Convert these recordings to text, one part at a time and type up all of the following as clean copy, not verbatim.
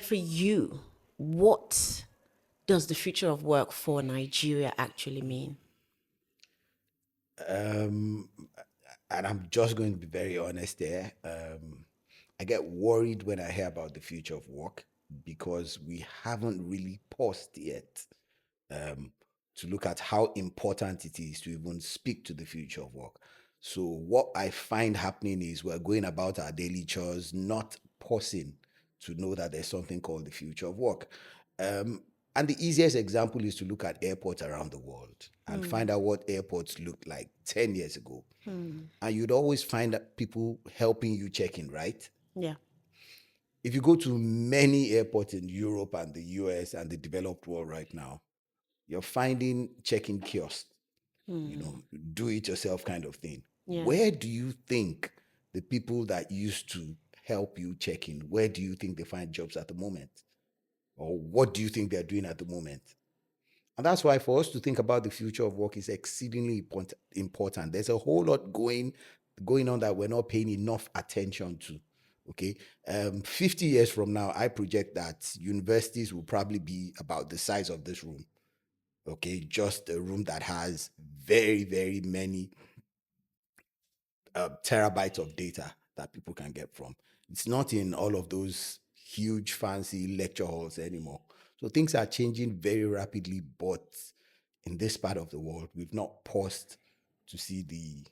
For you, what does the future of work for Nigeria actually mean? Um, and I'm just going to be very honest there. I get worried when I hear about the future of work because we haven't really paused yet um, to look at how important it is to even speak to the future of work. So, what I find happening is we're going about our daily chores, not pausing to know that there's something called the future of work. Um, and the easiest example is to look at airports around the world and find out what airports looked like 10 years ago. And you'd always find that people helping you check in, right? Yeah. If you go to many airports in Europe and the US and the developed world right now, you're finding check-in kiosks, do it yourself kind of thing. Yeah. Where do you think the people that used to help you check in, where do you think they find jobs at the moment? Or what do you think they're doing at the moment? And that's why for us to think about the future of work is exceedingly important. There's a whole lot going on that we're not paying enough attention to. Okay. 50 years from now, I project that universities will probably be about the size of this room. Okay. Just a room that has very, very many terabytes of data that people can get from. It's not in all of those huge fancy lecture halls anymore. So things are changing very rapidly, but in this part of the world, we've not paused to see the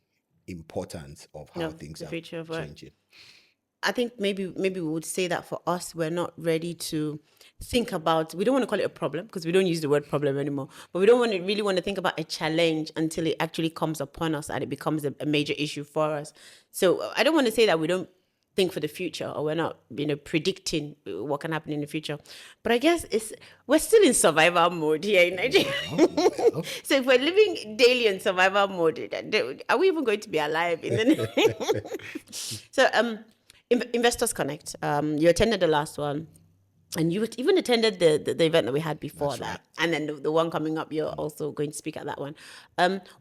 importance of how No, things the are future of work. changing. I think maybe we would say that for us, we're not ready to think about. We don't want to call it a problem because we don't use the word problem anymore. But we don't really want to think about a challenge until it actually comes upon us and it becomes a major issue for us. So I don't want to say that we don't think for the future or we're not, predicting what can happen in the future. But I guess we're still in survival mode here in Nigeria. Well, So if we're living daily in survival mode, are we even going to be alive in the? So Investors Connect. You attended the last one, and you even attended the event that we had before that's right. that, and then the one coming up. You're also going to speak at that one.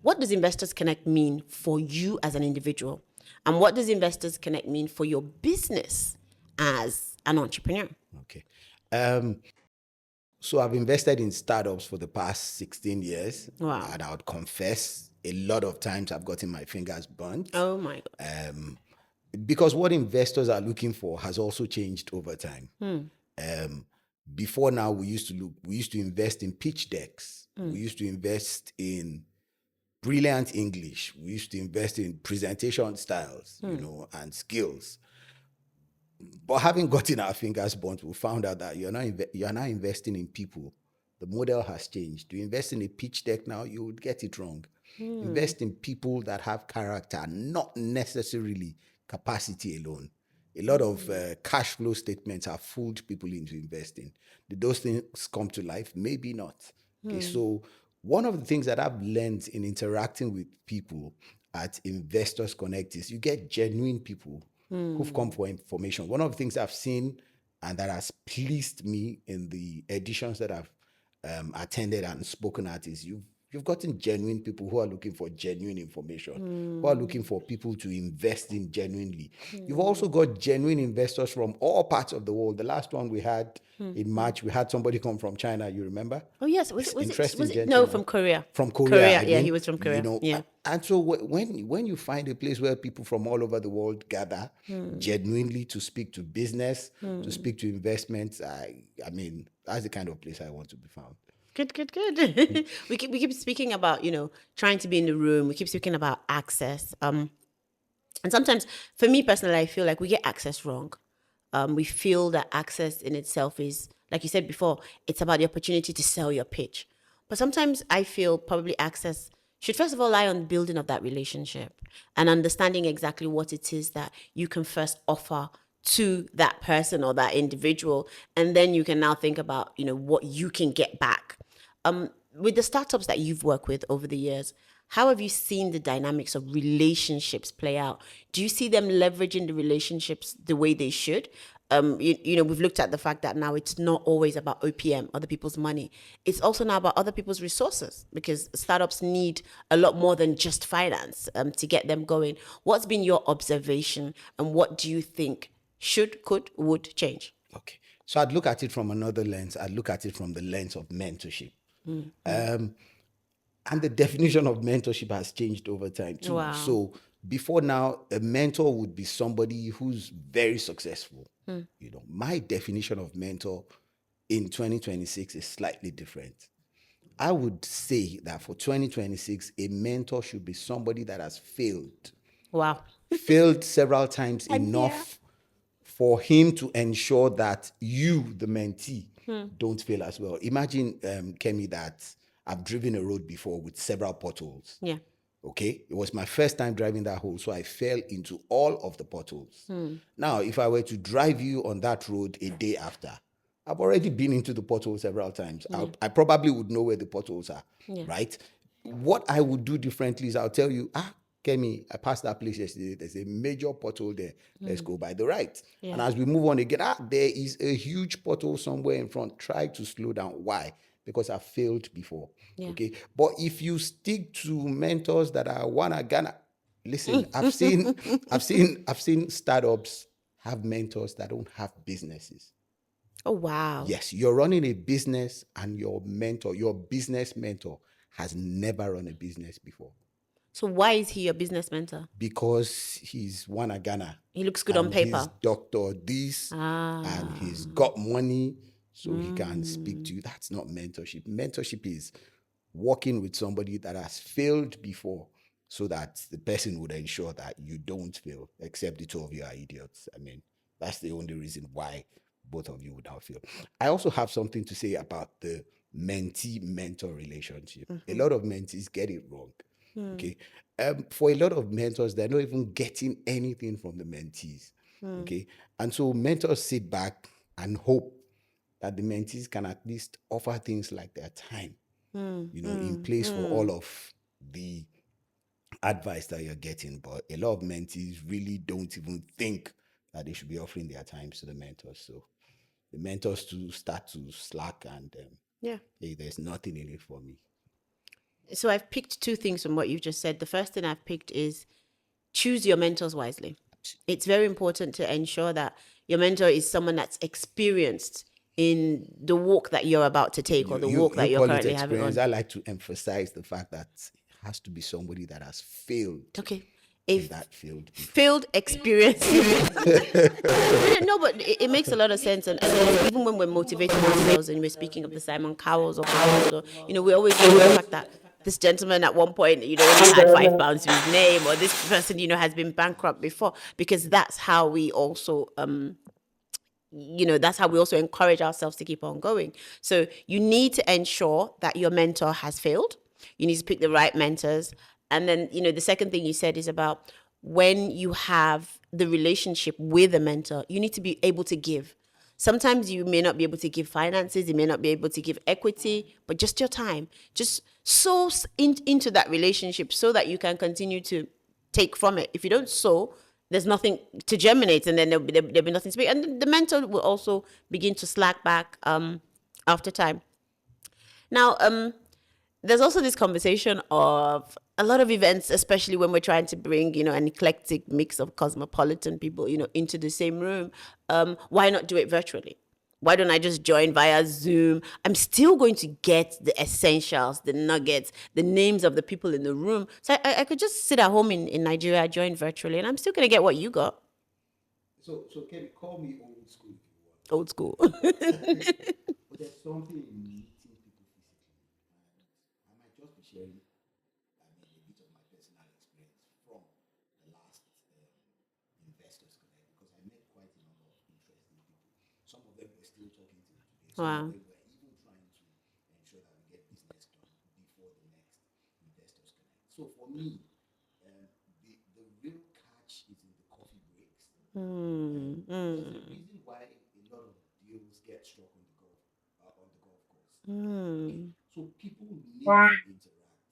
What does Investors Connect mean for you as an individual, and what does Investors Connect mean for your business as an entrepreneur? Okay. So I've invested in startups for the past 16 years. Wow. And I would confess a lot of times I've gotten my fingers burnt. Oh my God. Because what investors are looking for has also changed over time. Before now, we used to invest in pitch decks. We used to invest in brilliant English. We used to invest in presentation styles, and skills. But having gotten our fingers burnt, we found out that you're not investing in people. The model has changed. You invest in a pitch deck now, you would get it wrong. Invest in people that have character, not necessarily capacity alone. A lot of cash flow statements have fooled people into investing. Did those things come to life? Maybe not. Okay, so one of the things that I've learned in interacting with people at Investors Connect is you get genuine people who've come for information. One of the things I've seen and that has pleased me in the editions that I've attended and spoken at is you've gotten genuine people who are looking for genuine information, who are looking for people to invest in genuinely. You've also got genuine investors from all parts of the world. The last one we had in March, we had somebody come from China. You remember? Oh yes, Interesting was it no, gentleman from Korea? from Korea. Korea, yeah, he was from Korea. Yeah. And so when you find a place where people from all over the world gather genuinely to speak to business, to speak to investments, I mean that's the kind of place I want to be found. Good. We keep speaking about, trying to be in the room. We keep speaking about access. And sometimes for me personally, I feel like we get access wrong. We feel that access in itself is, like you said before, it's about the opportunity to sell your pitch. But sometimes I feel probably access should first of all lie on building of that relationship and understanding exactly what it is that you can first offer to that person or that individual. And then you can now think about, what you can get back. With the startups that you've worked with over the years, how have you seen the dynamics of relationships play out? Do you see them leveraging the relationships the way they should? We've looked at the fact that now it's not always about OPM, other people's money. It's also now about other people's resources because startups need a lot more than just finance to get them going. What's been your observation and what do you think should, could, would change? Okay. So I'd look at it from another lens. I'd look at it from the lens of mentorship. And the definition of mentorship has changed over time too. Wow. So before now, a mentor would be somebody who's very successful. My definition of mentor in 2026 is slightly different. I would say that for 2026, a mentor should be somebody that has Wow. failed several times I'm here. enough for him to ensure that you, the mentee, don't fail as well. Imagine, Kemi, that I've driven a road before with several potholes. Yeah. Okay, it was my first time driving that hole, so I fell into all of the potholes. Now, if I were to drive you on that road a day after, I've already been into the potholes several times. I probably would know where the potholes are, Yeah. right? What I would do differently is I'll tell you, Kemi, I passed that place yesterday. There's a major pothole there. Let's go by the right. Yeah. And as we move on again, there is a huge pothole somewhere in front. Try to slow down. Why? Because I failed before. Yeah. Okay. But if you stick to mentors that are one Ghana, listen, I've seen startups have mentors that don't have businesses. Oh, wow. Yes, you're running a business and your mentor, your business mentor, has never run a business before So why is he your business mentor? because he's one Ghana. He looks good on And he's paper. doctor this and he's got money so he can speak to you. That's not mentorship. Mentorship is working with somebody that has failed before so that the person would ensure that you don't fail, except the two of you are idiots. I mean, that's the only reason why both of you would not fail. I also have something to say about the mentee mentor relationship. A lot of mentees get it wrong. Okay. For a lot of mentors, they're not even getting anything from the mentees. Okay. And so mentors sit back and hope that the mentees can at least offer things like their time, in place for all of the advice that you're getting. But a lot of mentees really don't even think that they should be offering their times to the mentors. So the mentors too start to slack and Yeah. hey, there's nothing in it for me. So I've picked two things from what you've just said. The first thing I've picked is choose your mentors wisely. It's very important to ensure that your mentor is someone that's experienced in the walk that you're about to take or the walk that You you're call it currently having experience. on. I like to emphasize the fact that it has to be somebody that has failed Okay. in If that field before. failed experience. No, but it makes a lot of sense. And even when we're motivating ourselves and we're speaking of the Simon Cowells or Cowells, or, we always know the fact that this gentleman at one point, only had £5 to his name, or this person, has been bankrupt before, because that's how we also, that's how we also encourage ourselves to keep on going. So you need to ensure that your mentor has failed. You need to pick the right mentors. And then, the second thing you said is about when you have the relationship with a mentor, you need to be able to give. Sometimes you may not be able to give finances, you may not be able to give equity, but just your time. Just sow into that relationship so that you can continue to take from it. If you don't sow, there's nothing to germinate, and then there'll be nothing to speak. And the mentor will also begin to slack back after time. Now, there's also this conversation of a lot of events, especially when we're trying to bring, an eclectic mix of cosmopolitan people, into the same room. Why not do it virtually? Why don't I just join via Zoom? I'm still going to get the essentials, the nuggets, the names of the people in the room. So I could just sit at home in Nigeria, join virtually, and I'm still going to get what you got. So can you call me old school if you want? Old school. But there's something in meeting people physically. And I might just be sharing, a bit of my personal experience from the last investors connect because I met quite a number of interesting people. Some of them were still talking to me today. Some of Wow. them were even trying to ensure that we get business done before the next investors connect. So for me, the real catch is in the coffee breaks. There's a reason why a lot of deals get struck on the golf course. Okay. So people need to interact.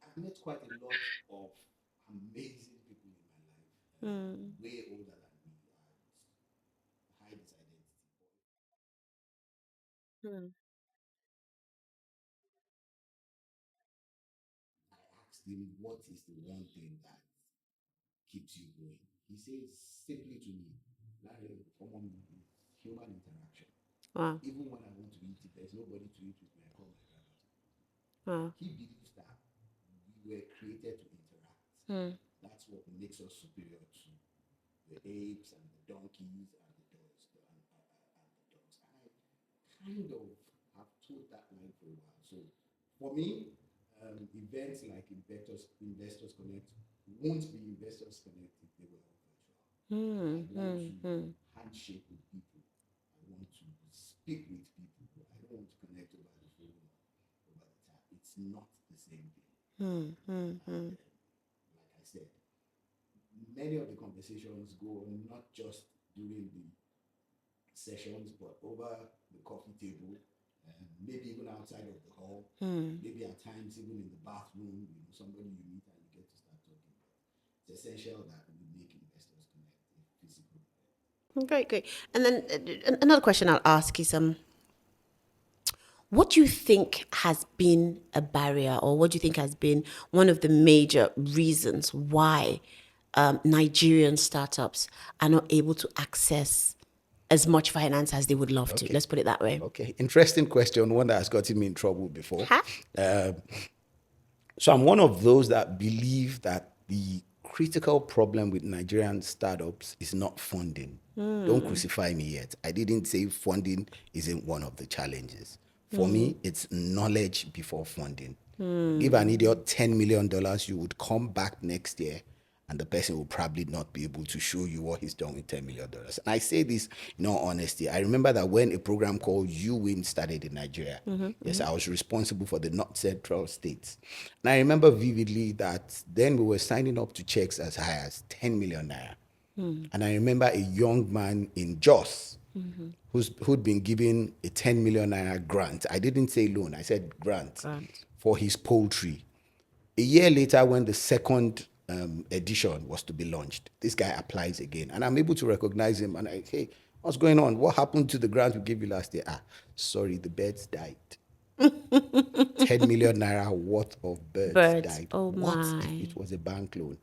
I've met quite a lot of amazing people in my life, way older than me, and hide this identity. I asked him, what is the one thing that keeps you going? He says simply to me, common human interaction. Wow. Even when I want to eat, if there's nobody to eat with me, I call my grandma. Wow. He believes that we were created to interact. That's what makes us superior to the apes and the donkeys and the dogs and the dogs. And I kind of have told that line for a while. So for me, events like Investors Connect won't be Investors Connect if they were all virtual. I want to handshake with people. I want to speak with people. I don't want to connect over the phone or over the tap. It's not the same thing. Like I said, many of the conversations go on not just during the sessions, but over the coffee table, maybe even outside of the hall, maybe at times even in the bathroom, somebody you meet and you get to start talking. But it's essential that we make Investors Connect a physical event. Great, great. And then another question I'll ask is, what do you think has been a barrier, or what do you think has been one of the major reasons why Nigerian startups are not able to access as much finance as they would love to? Let's put it that way. Okay, interesting question, one that has gotten me in trouble before. Huh? So I'm one of those that believe that the critical problem with Nigerian startups is not funding. Don't crucify me yet. I didn't say funding isn't one of the challenges. For me, it's knowledge before funding. Give an idiot $10 million, you would come back next year and the person will probably not be able to show you what he's done with $10 million. And I say this in all honesty. I remember that when a program called UWIN started in Nigeria, yes, I was responsible for the North Central states. And I remember vividly that then we were signing up to checks as high as 10 million naira. And I remember a young man in Jos who'd been given a 10 million naira grant. I didn't say loan, I said grant. For his poultry. A year later, when the second edition was to be launched, this guy applies again. And I'm able to recognize him. And I say, hey, what's going on? What happened to the grant we gave you last year? Sorry, the birds died. 10 million naira worth of birds died. Oh, what my. if it was a bank loan?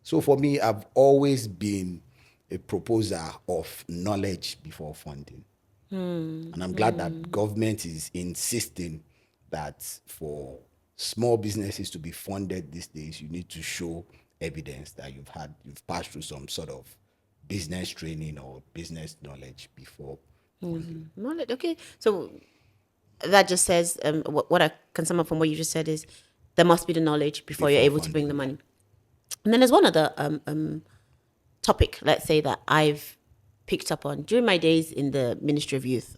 So for me, I've always been a proposer of knowledge before funding. And I'm glad that government is insisting that for small businesses to be funded these days, you need to show evidence that you've passed through some sort of business training or business knowledge before funding. Knowledge. Okay. So that just says, what I can sum up from what you just said is, there must be the knowledge before you're able to bring the money. And then there's one other topic, let's say, that I've picked up on during my days in the Ministry of Youth.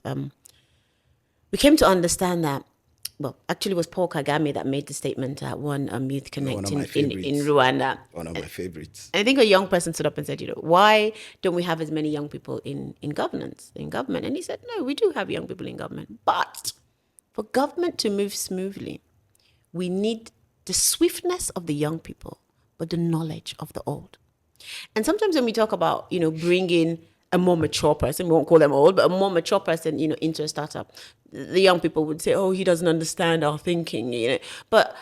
We came to understand that, well, actually it was Paul Kagame that made the statement at one Youth Connect in Rwanda. One of my favorites. And I think a young person stood up and said, why don't we have as many young people in government? And he said, no, we do have young people in government. But for government to move smoothly, we need the swiftness of the young people, but the knowledge of the old. And sometimes when we talk about, bringing a more mature person, we won't call them old, but a more mature person, into a startup, the young people would say, oh, he doesn't understand our thinking, But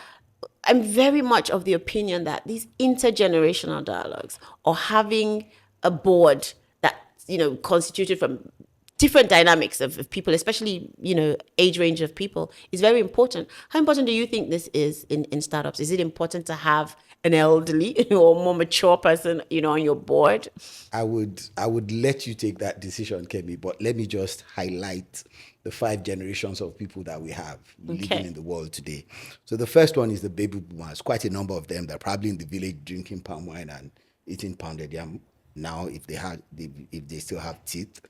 I'm very much of the opinion that these intergenerational dialogues, or having a board that, constituted from different dynamics of people, especially, age range of people, is very important. How important do you think this is in startups? Is it important to have an elderly or more mature person, on your board? I would let you take that decision, Kemi, but let me just highlight the 5 generations of people that we have living in the world today. So the first one is the baby boomers. Quite a number of them. They're probably in the village drinking palm wine and eating pounded yam now, if they still have teeth.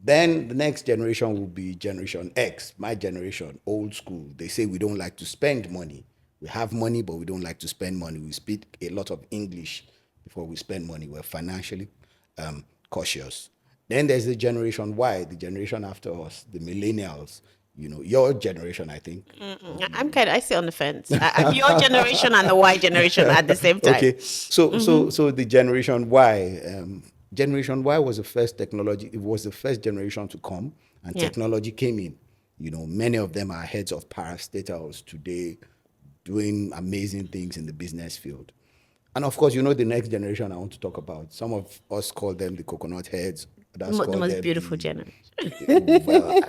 Then the next generation will be Generation X, my generation, old school. They say we don't like to spend money. We have money, but we don't like to spend money. We speak a lot of English before we spend money. We're financially cautious. Then there's the Generation Y, the generation after us, the millennials. Your generation, I think. I sit on the fence. I'm your generation and the Y generation at the same time. Okay, so the Generation Y. Generation Y was the first technology. It was the first generation to come, and technology came in. Many of them are heads of parastatals today, doing amazing things in the business field. And of course, the next generation I want to talk about. Some of us call them the coconut heads. Others The call most them beautiful the generation. well,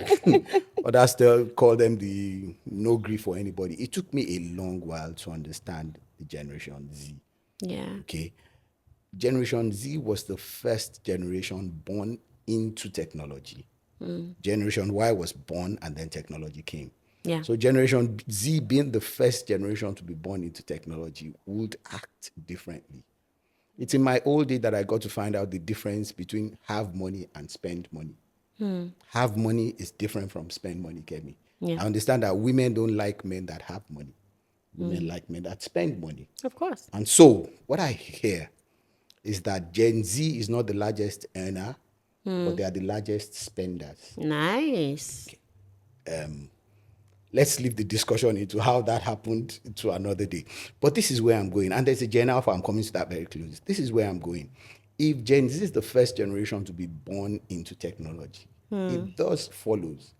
others still call them the no grief for anybody. It took me a long while to understand the Generation Z. Yeah. Okay, Generation Z was the first generation born into technology. Generation Y was born and then technology came. Yeah. So Generation Z, being the first generation to be born into technology, would act differently. It's in my old day that I got to find out the difference between have money and spend money. Have money is different from spend money, Kemi. Yeah. I understand that women don't like men that have money. Women like men that spend money. Of course. And so what I hear is that Gen Z is not the largest earner, but they are the largest spenders. Nice. Let's leave the discussion into how that happened to another day. But this is where I'm going. And there's a Gen Alpha, I'm coming to that very close. This is where I'm going. If Gen Z is the first generation to be born into technology, it does follows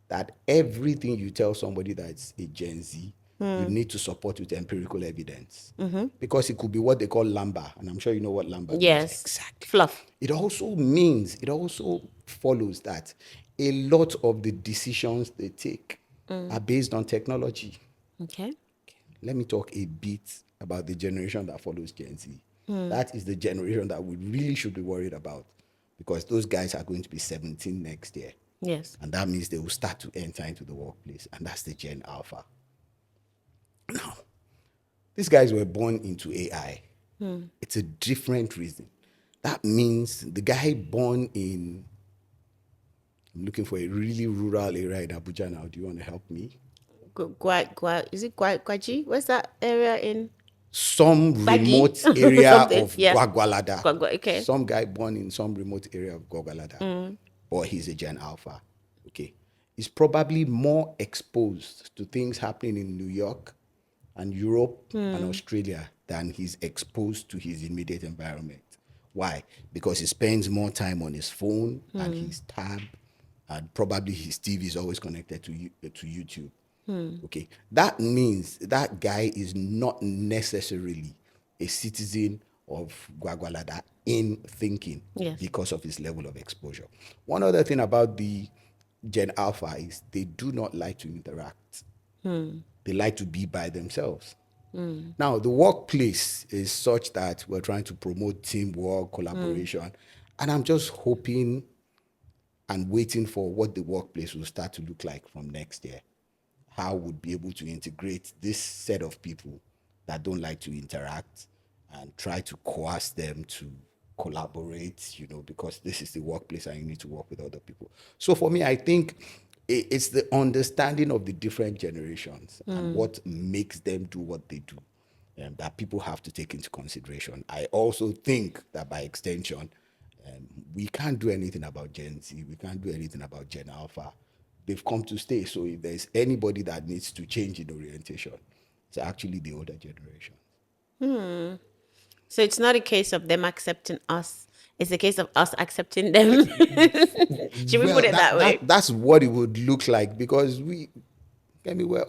that everything you tell somebody that's a Gen Z, you need to support with empirical evidence. Because it could be what they call lamba, and I'm sure you know what lamba means. Yes. Exactly. Fluff. It also follows that a lot of the decisions they take are based on technology. Okay. Let me talk a bit about the generation that follows Gen Z. That is the generation that we really should be worried about, because those guys are going to be 17 next year. Yes. And that means they will start to enter into the workplace. And that's the Gen Alpha. Now, these guys were born into AI. It's a different reason. That means the guy born in, I'm looking for a really rural area in Abuja now. Do you want to help me? Is it Gwaji? Where's that area in? Some Baggy? remote area Something, of yeah. Gwagwalada. Okay. Some guy born in some remote area of Gwagwalada. Or he's a Gen Alpha. Okay. He's probably more exposed to things happening in New York and Europe and Australia than he's exposed to his immediate environment. Why? Because he spends more time on his phone and his tab, and probably his TV is always connected to YouTube. Okay, that means that guy is not necessarily a citizen of Gwagwalada in thinking. Yes. Because of his level of exposure. One other thing about the Gen Alpha is they do not like to interact. They like to be by themselves. Now, the workplace is such that we're trying to promote teamwork, collaboration, and I'm just hoping and waiting for what the workplace will start to look like from next year. How would be able to integrate this set of people that don't like to interact and try to coerce them to collaborate, because this is the workplace and you need to work with other people. So for me, I think it's the understanding of the different generations and what makes them do what they do that people have to take into consideration. I also think that by extension, we can't do anything about Gen Z. We can't do anything about Gen Alpha. They've come to stay. So if there's anybody that needs to change in orientation, it's actually the older generation. So it's not a case of them accepting us. It's a case of us accepting them. Should we put it that way? That's what it would look like, because we're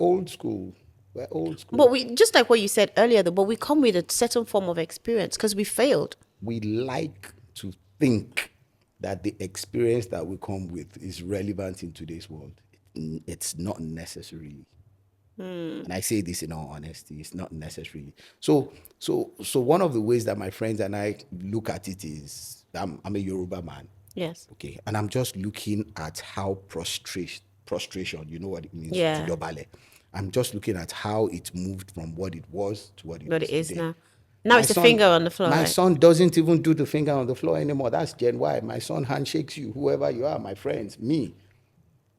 old school. We're old school. But we, just like what you said earlier, though, but we come with a certain form of experience because we failed. We like to think that the experience that we come with is relevant in today's world. It's not necessarily. And I say this in all honesty, it's not necessarily. So one of the ways that my friends and I look at it is, I'm a Yoruba man. Yes. Okay. And I'm just looking at how prostration, you know what it means? Yeah. To dobale. I'm just looking at how it moved from what it was to what it is today. Now. Now it's a finger on the floor. My right? son doesn't even do the finger on the floor anymore. That's Gen Y. My son handshakes you, whoever you are, my friends, me.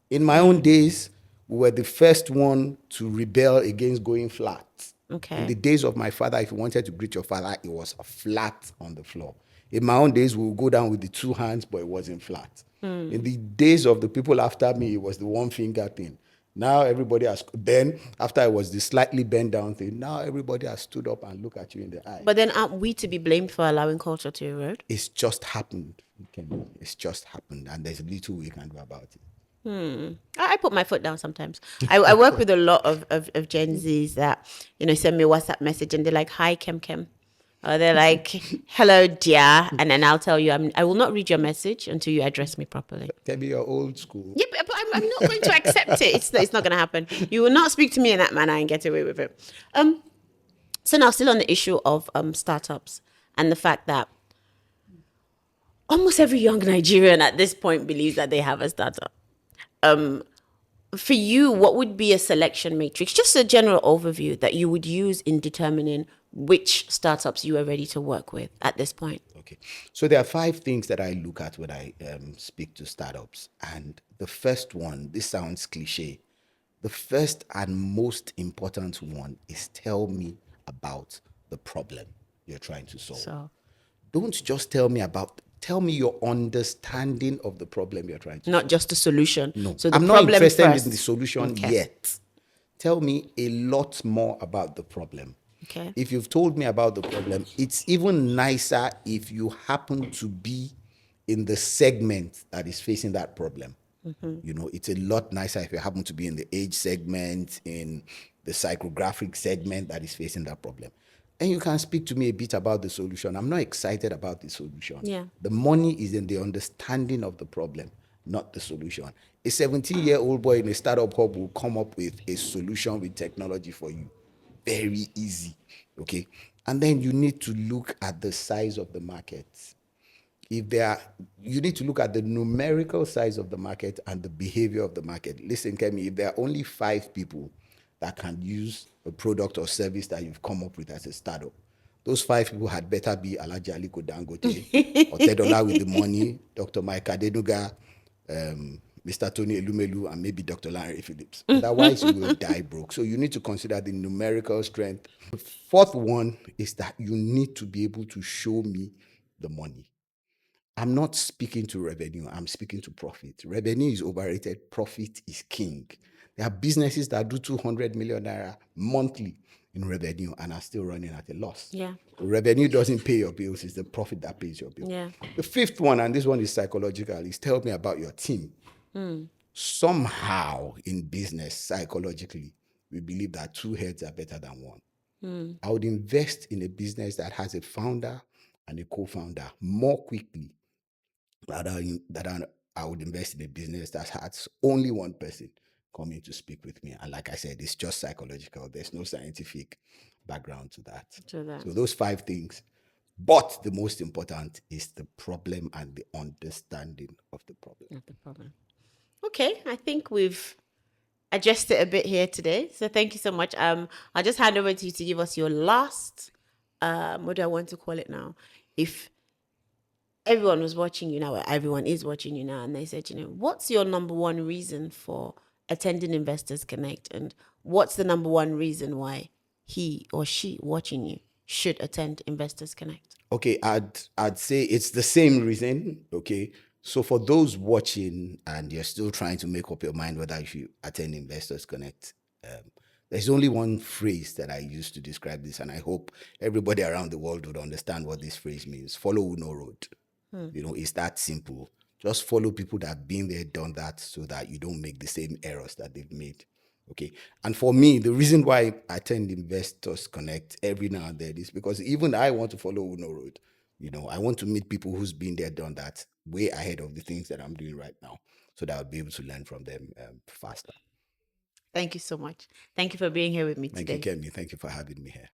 In my own days, we were the first one to rebel against going flat. Okay. In the days of my father, if you wanted to greet your father, it was flat on the floor. In my own days, we would go down with the two hands, but it wasn't flat. In the days of the people after me, it was the one finger thing. Now everybody has, then after it was the slightly bent down thing, now everybody has stood up and look at you in the eye. But then aren't we to be blamed for allowing culture to erode? It's just happened. It's just happened, and there's little we can do about it. I put my foot down sometimes. I work with a lot of Gen Zs that, send me a WhatsApp message and they're like, hi, Kem Kem. Or they're like, hello, dear. And then I'll tell you, I will not read your message until you address me properly. Can be your old school. Yeah, but I'm not going to accept it. It's not going to happen. You will not speak to me in that manner and get away with it. So now, still on the issue of startups and the fact that almost every young Nigerian at this point believes that they have a startup. For you, what would be a selection matrix, just a general overview that you would use in determining which startups you are ready to work with at this point? Okay. So there are 5 things that I look at when I speak to startups. And the first one, this sounds cliche. The first and most important one is tell me about the problem you're trying to solve. So, Don't just tell me your understanding of the problem you're trying to not solve. just a solution. No, So the I'm not problem interested first. in the solution Okay. yet. Tell me a lot more about the problem. Okay. If you've told me about the problem, it's even nicer if you happen to be in the segment that is facing that problem. You know, it's a lot nicer if you happen to be in the age segment, in the psychographic segment that is facing that problem. And you can speak to me a bit about the solution. I'm not excited about the solution. Yeah. The money is in the understanding of the problem, not the solution. A 17-year-old boy in a startup hub will come up with a solution with technology for you. Very easy. Okay. And then you need to look at the size of the market. You need to look at the numerical size of the market and the behavior of the market. Listen, Kemi, if there are only 5 people that can use a product or service that you've come up with as a startup, those 5 people had better be Alhaji Aliko Dangote, Otedola with the money, Dr. Mike Adenuga, Mr. Tony Elumelu, and maybe Dr. Lanre Phillips. Otherwise, you will die broke. So you need to consider the numerical strength. The fourth one is that you need to be able to show me the money. I'm not speaking to revenue, I'm speaking to profit. Revenue is overrated, profit is king. There are businesses that do 200 million naira monthly in revenue and are still running at a loss. Yeah. Revenue doesn't pay your bills, it's the profit that pays your bill. Yeah. The fifth one, and this one is psychological, is tell me about your team. Somehow in business, psychologically, we believe that 2 heads are better than 1. I would invest in a business that has a founder and a co-founder more quickly than I would invest in a business that has only one person coming to speak with me. And like I said, it's just psychological. There's no scientific background to that. So those 5 things. But the most important is the problem and the understanding of the problem. Not the problem. Okay, I think we've addressed it a bit here today. So thank you so much. I'll just hand over to you to give us your last, what do I want to call it now? If everyone was watching you now, or everyone is watching you now, and they said, what's your number one reason for attending Investors Connect? And what's the number one reason why he or she watching you should attend Investors Connect? Okay, I'd say it's the same reason. Okay. So for those watching and you're still trying to make up your mind whether you should attend Investors Connect, there's only one phrase that I use to describe this, and I hope everybody around the world would understand what this phrase means. Follow no road. It's that simple. Just follow people that have been there, done that, so that you don't make the same errors that they've made. Okay. And for me, the reason why I attend Investors Connect every now and then is because even I want to follow Uno Road. I want to meet people who's been there, done that, way ahead of the things that I'm doing right now, so that I'll be able to learn from them faster. Thank you so much. Thank you for being here with me Thank today. you, Kemi. Thank you for having me here.